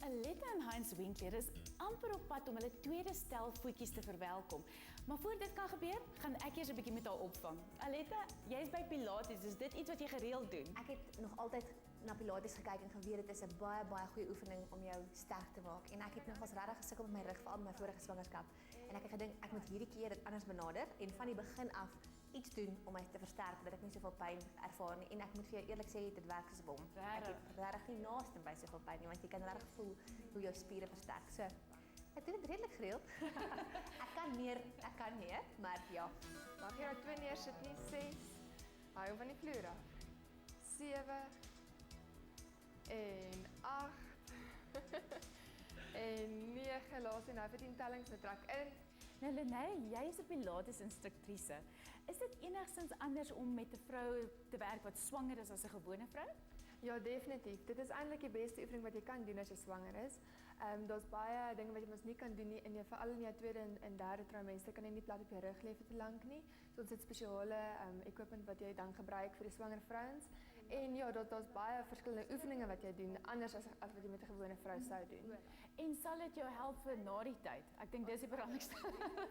Aletta en Heinz Winkler is amper op pad om hulle tweede stel voetjies te verwelkom. Maar voor dit kan gebeur, gaan ek eers 'n bietjie met haar opvang. Aletta, jy's by Pilates, is dit iets wat jy gereeld doen? Ek het nog altyd na Pilates gekyk en geweet dit is 'n baie goeie oefening om jou sterk te maak. En ek het nogals regtig gesukkel met my rug veral my vorige swangerskap. En ek het gedink ek moet hierdie keer dit anders benader en van die begin af iets doen om my te versterk dat ek nie soveel pyn ervaar nie. En ek moet vir jou eerlik sê dit werk soos 'n bom. Ek het regtig nie naaste by soveel pyn nie want jy kan regtig voel hoe jou spiere versterk. So ek doen dit redelik gereeld. ek kan meer, maar ja. Mag jy nou 2 neersit nie, 6. Hou van die vloer af. 7 en 8 en 9. Laaste nou vir 10 tellings betrek in. Nou Lené, jy is 'n Pilates instruktrise. Is dit enigstens anders om met 'n vrou te werk wat swanger is as 'n gewone vrou? Ja, definitief. Dit is eintlik die beste oefening wat jy kan doen as jy swanger is. Daar's baie dinge wat jy mos nie kan doen nie veral in jou tweede en derde trimester kan jy nie plat op jou rug lê vir te lank nie. So ons het spesiale equipment wat jy dan gebruik vir die swanger vrouens. En ja, daar's baie verskillende oefeninge wat jy doen anders as wat jy met 'n gewone vrou sou doen. En sal dit jou help vir na die tyd? Ek dink dis die belangrikste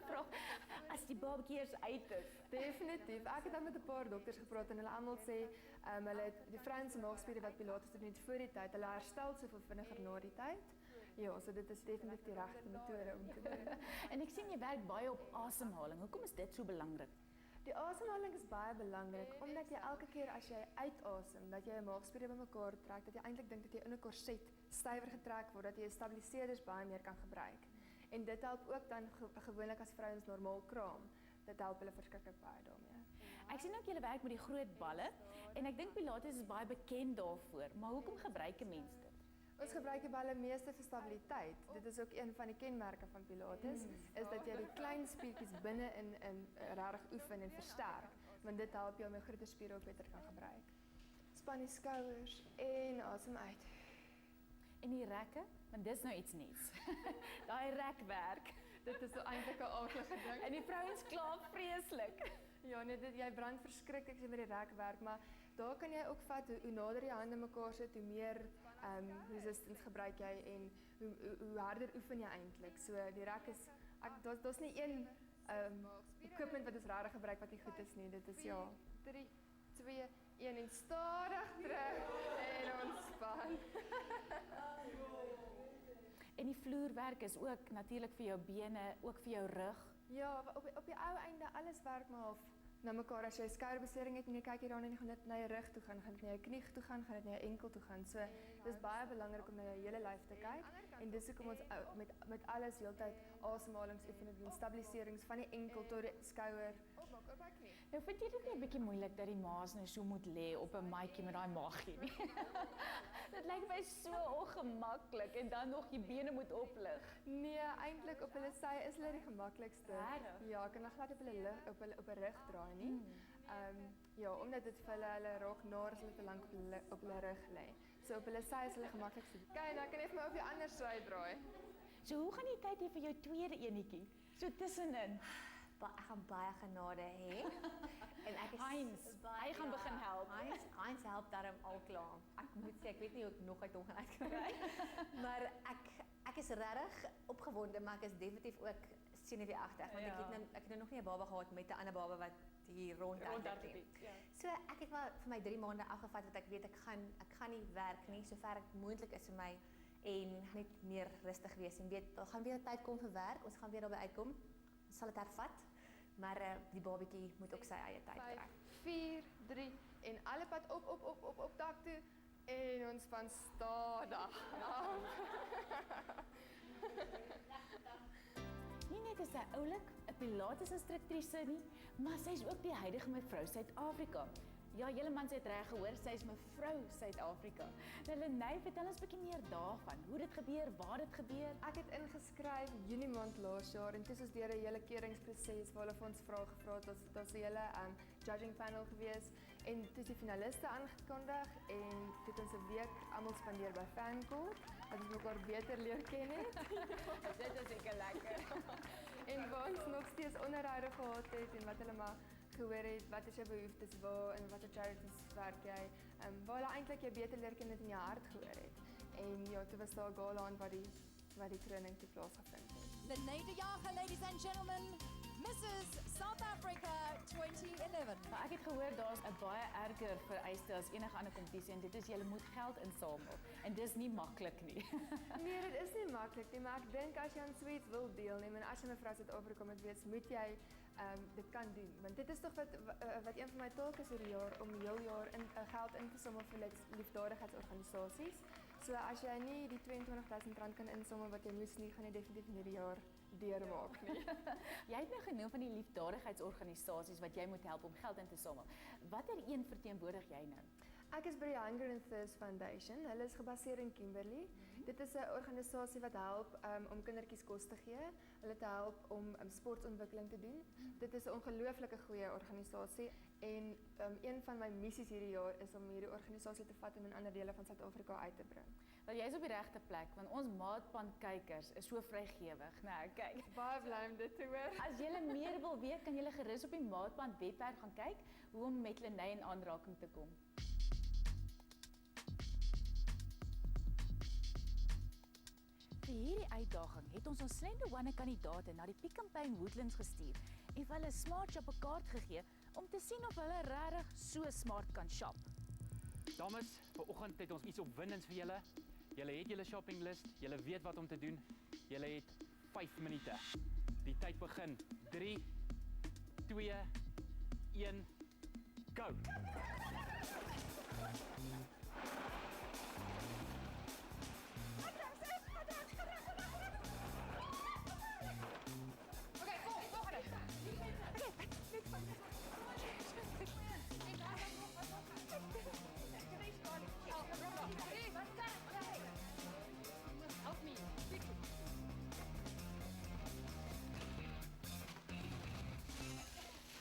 vraag. As die babatjie eers uit is. Definitief. Ek het dan met 'n paar dokters gepraat en hulle almal sê hulle het die vrouens se maagspiere wat Pilates doen net voor die tyd, hulle herstel soveel vinniger na die tyd. Ja, so dit is definitief die regte metode om te doen. En ek sien jy werk baie op asemhaling. Hoekom is dit so belangrik? Die asemhaling is baie belangrik omdat jy elke keer as jy uitasem, dat jy jou maagspiere bymekaar trek, dat jy eintlik dink dat jy in 'n korset stywer getrek word, dat jy jou stabiliseerders baie meer kan gebruik. En dit help ook dan gewoonlik as vrouens normaal kraam. Dit help hulle verskriklik baie daarmee. Ek sien ook julle werk met die groot balle en ek dink Pilates is baie bekend daarvoor, maar hoekom gebruik 'n mens dit? Ons gebruik die balle meeste vir stabiliteit. Dit is ook een van die kenmerke van Pilates, is dat jy die klein spiertjies binne in regtig oefen en versterk, want dit help jou om jou groter spiere ook beter kan gebruik. Span die skouers en asem uit. En die rekke, want dis nou iets nuuts. Daai rekwerk. Dit is eintlik 'n aardige ding. En die vrouens kla vreeslik. Ja, nee, jy brand verskriklik as jy met die rekwerk, maar daar kan jy ook vat hoe nader jy hande mekaar sit, hoe meer resistance gebruik jy en hoe harder oefen jy eintlik. So die rek is daar's nie een equipment wat ons regtig gebruik wat nie goed is nie. Dit is 3 2 1 en stadig terug en ontspan. En die vloerwerk is ook natuurlik vir jou bene, ook vir jou rug. Ja, op die ou einde alles werk maar half na mekaar. As jy 'n skouerbesering het en jy kyk hier daarna en gaan dit na jou rug toe gaan dit na jou knie toe gaan dit na jou enkel toe gaan. So dis baie belangrik om na jou hele lyf te kyk en dis hoekom ons met alles heeltyd asemhalingsoefeninge doen, stabiliserings van die enkel tot die skouer. Nou vind jy dit nie 'n bietjie moeilik dat die maas nou so moet lê op 'n matjie met daai maagie nie? Dit lyk my so ongemaklik en dan nog die bene moet oplig. Nee, eintlik op hulle sy is hulle die gemaklikste. Ja, ek kan nog glad op hulle rug draai nie. Ja, omdat dit vir hulle raak naar as hulle te lank op hulle rug lê. So op hulle sy is hulle gemaklikste. Kyk, dan kan jy vir my op die ander sy draai. So hoe gaan die tyd hier vir jou tweede enetjie? So tussenin. Ek gaan baie genade hê. En ek is Heinz, hy gaan begin help. Heinz help daarom al klaar. Ek moet sê ek weet nie hoe ek nog uit hom gaan uitkry. Maar ek is regtig opgewonde, maar ek is definitief ook senuweeagtig want ek het nog nie 'n baba gehad met 'n ander baba wat hier rond het. So ek het maar vir my 3 maande afgevat wat ek weet ek gaan nie werk nie sover ek moontlik is vir my en net meer rustig wees en weet daar gaan weer 'n tyd kom vir werk. Ons gaan weer daarby uitkom. Ons sal dit hervat. Maar die babatjie moet ook sy eie tyd kry. 4 3 en alle pad op dak toe en ons van stadig af. Nie net is sy oulik 'n Pilates instruktrise nie, maar sy is ook die huidige mevrou Suid-Afrika. Ja, julle man het reg gehoor, sy is mevrou Suid-Afrika. Nou Lené, vertel ons 'n bietjie meer daarvan. Hoe dit gebeur, waar dit gebeur. Ek het ingeskryf Junie maand laas jaar en dis ons deur 'n hele keuringsproses waar hulle vir ons vrae gevra het. Daar's 'n hele judging panel gewees en toe is die finaliste aangekondig en toe het ons 'n week almal spandeer by Fancourt. Dat ons mekaar beter leer ken het. Dit is seker lekker. En waar ons nog steeds onderhoude gehad het en wat hulle maar gehoor het, wat is jou behoeftes, waar en watter charities werk jy, waar hulle eintlik jou beter leer ken het in jou hart gehoor het. En ja, toe was daar 'n gala aan wat die kroning toe plaasgevind het. Lenet de Jager, ladies and gentlemen, Mrs. South Africa 2011. Maar ek het gehoor daar's 'n baie erger vereiste as enige ander kompetisie en dit is jy moet geld insamel en dis nie maklik nie. Nee, dit is nie maklik nie, maar ek dink as jy aan so iets wil deelneem en as jy mevrou Suid-Afrika moet wees, moet jy dit kan doen. Want dit is tog wat een van my take is oor die jaar om heel jaar geld in te samel vir liefdadigheidsorganisasies. So as jy nie die R22,000 kan insamel wat jy moes nie, gaan jy definitief nie die jaar deurmaak nie. Jy het nou genoem van die liefdadigheidsorganisasies wat jy moet help om geld in te samel. Watter een verteenwoordig jy nou? Ek is by die Hunger and Thirst Foundation. Hulle is gebaseer in Kimberley. Dit is 'n organisasie wat help om kindertjies kos te gee. Hulle te help om sportontwikkeling te doen. Dit is 'n ongelooflike goeie organisasie en een van my missies hierdie jaar is om hierdie organisasie te vat en in ander dele van Suid-Afrika uit te bring. Wel jy's op die regte plek want ons maatpan kykers is so vrygewig, né? Kyk. Baie bly om dit te hoor. As jy meer wil weet, kan jy gerus op die maatpan webwerf gaan kyk hoe om met Lenet in aanraking te kom. Vir hierdie uitdaging het ons Slender-One kandidaate na die Pick n Pay Woodlands gestuur en vir hulle Smart Shop 'n kaart gegee om te sien of hulle regtig so smart kan shop. Dames, vanoggend het ons iets opwindends vir julle. Julle het julle shoppinglys, julle weet wat om te doen. Julle het 5 minute. Die tyd begin. 3, 2, 1, go.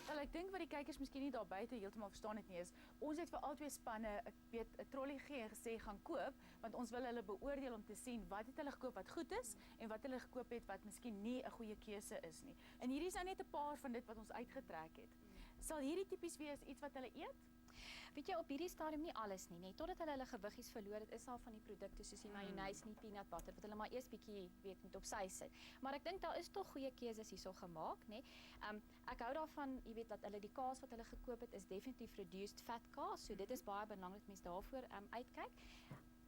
Wel, ek dink wat die kykers miskien nie daar buite heeltemal verstaan het nie is, ons het vir albei spanne, ek weet, 'n trollie gegee en gesê gaan koop, want ons wil hulle beoordeel om te sien wat het hulle gekoop wat goed is en wat hulle gekoop het wat miskien nie 'n goeie keuse is nie. En hierdie is nou net 'n paar van dit wat ons uitgetrek het. Sal hierdie tipies wees iets wat hulle eet? Weet jy, op hierdie stadium nie alles nie, totdat hulle gewiggies verloor het, is al van die produkte soos die mayonnaise en die peanut butter wat hulle maar eers bietjie moet op sy sit. Maar ek dink daar is tog goeie keuses hierso gemaak, nê. Ek hou daarvan, jy weet dat hulle die kaas wat hulle gekoop het is definitief reduced fat kaas, so dit is baie belangrik mense daarvoor uitkyk.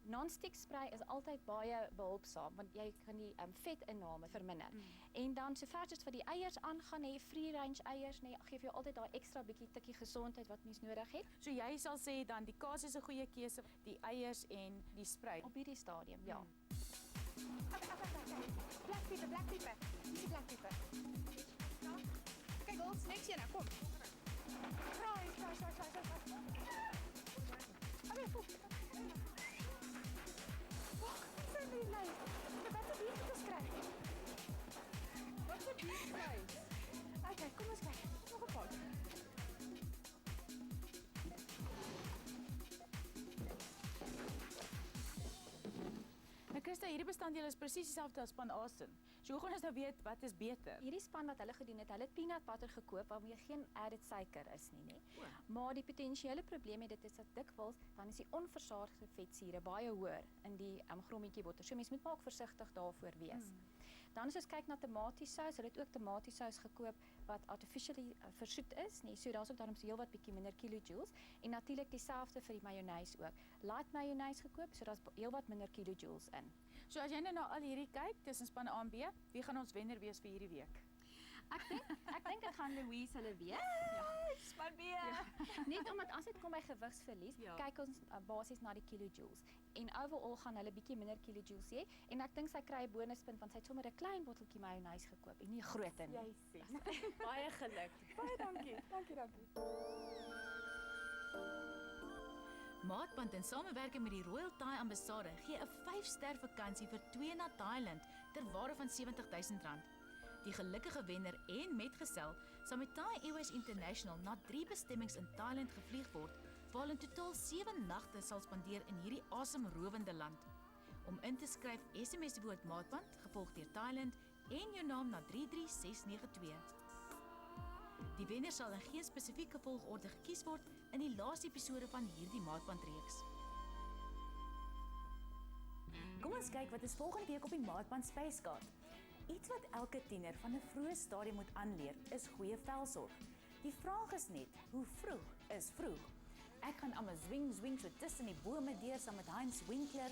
Non-stick spray is altyd baie behulpsaam want jy kan die vetinname verminder. En dan sover as vir die eiers aangaan, free range eiers, gee vir jou altyd daai ekstra bietjie tikkie gesondheid wat mens nodig het. So jy sal sê dan die kaas is 'n goeie keuse, die eiers en die spruit. Op hierdie stadium, ja. Black pepper. Dis black pepper. Kyk, ons niks hier nou, kom. Fry. Okay, kom. Wat is dit? Wat het jy geskryf? Wat het jy geskryf? Okay, kom ons kyk. Nog 'n paar. Nou Christa, hierdie bestanddele is presies dieselfde as Pan Asen. So hoe gaan ons nou weet wat is beter? Hierdie span wat hulle gedoen het, hulle het peanut butter gekoop waarmee geen added suiker is nie. Maar die potensiële probleem met dit is dat dikwels dan is die onversadigde vetsure baie hoër in die grommetjie botter. So mens moet maar ook versigtig daarvoor wees. Dan as ons kyk na tomatiesous, hulle het ook tomatiesous gekoop wat artificially versoet is, so daar's ook daarom so heelwat bietjie minder kilojoules en natuurlik dieselfde vir die mayonnaise ook. Light mayonnaise gekoop, so daar's heelwat minder kilojoules in. So as jy nou na al hierdie kyk tussen span A en B, wie gaan ons wenner wees vir hierdie week? Ek dink dit gaan Louise hulle wees. Span B. Net omdat as dit kom by gewigsverlies, kyk ons basies na die kilojoules. En overall gaan hulle bietjie minder kilojoules hê en ek dink sy kry 'n bonuspunt want sy het sommer 'n klein botteltjie mayonnaise gekoop en nie 'n groot een nie. Jy sê. Baie geluk. Baie dankie. Dankie. Maatband in samewerking met die Royal Thai Ambassade gee 'n 5-ster vakansie vir 2 na Thailand ter waarde van R70,000. Die gelukkige wenner en metgesel sal met Thai Airways International na 3 bestemmings in Thailand gevlieg word, waar hulle in totaal 7 nagte sal spandeer in hierdie asemrowende land. Om in te skryf, SMS die woord maatband, gevolg deur Thailand en jou naam na 33692. Die wenner sal in geen spesifieke volgorde gekies word in die laaste episode van hierdie maatbandreeks. eens kyk wat is volgende week op die Maatband Spyskaart. Iets wat elke tiener van 'n vroeë stadium moet aanleer, is goeie velsorg. Die vraag is net, hoe vroeg is vroeg? Ek gaan aan my swing so tussen die bome deur saam met Heinz Winkler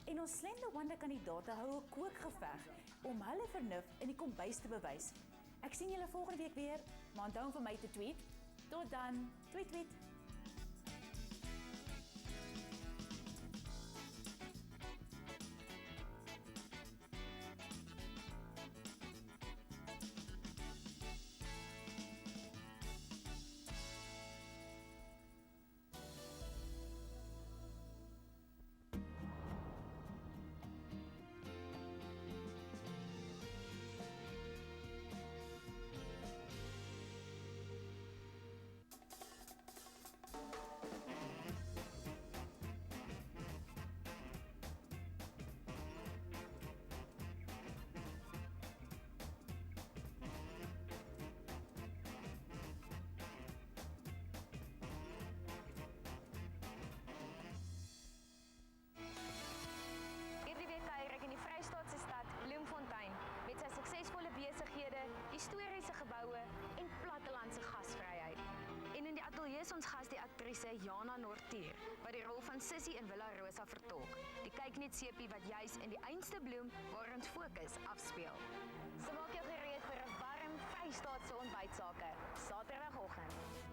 en ons Slender Wonder kandidaate hou 'n kookgeveg om hulle vernuf in die kombuis te bewys. Ek sien julle volgende week weer, maar onthou om vir my te tweet. Tot dan, tweet tweet. Hierdie week kuier ek in die Vrystaatse stad Bloemfontein met sy suksesvolle besighede, historiese geboue en plattelandse gasvryheid. En in die ateljee is ons gas die aktrise Jana Nortier wat die rol van Sissie in Villa Rosa vertolk. Die kyk net sepie wat juis in die einste bloem waar ons fokus afspeel. So maak jou gereed vir 'n warm Vrystaatse ontbytsake Saterdagoggend.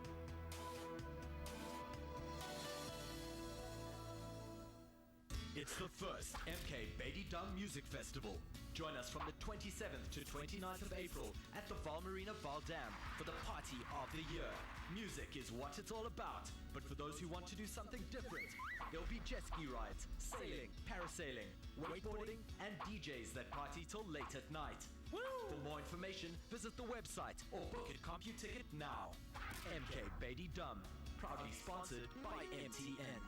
It's the first MK Beatty Dam Music Festival. Join us from the 27th to 29th of April at the Val Marina Val Dam for the party of the year. Music is what it's all about, but for those who want to do something different, there'll be jet ski rides, sailing, parasailing, wakeboarding, and DJs that party till late at night. Woo! For more information, visit the website or book at CompuTicket now. MK Beatty Dam, proudly sponsored by MTN.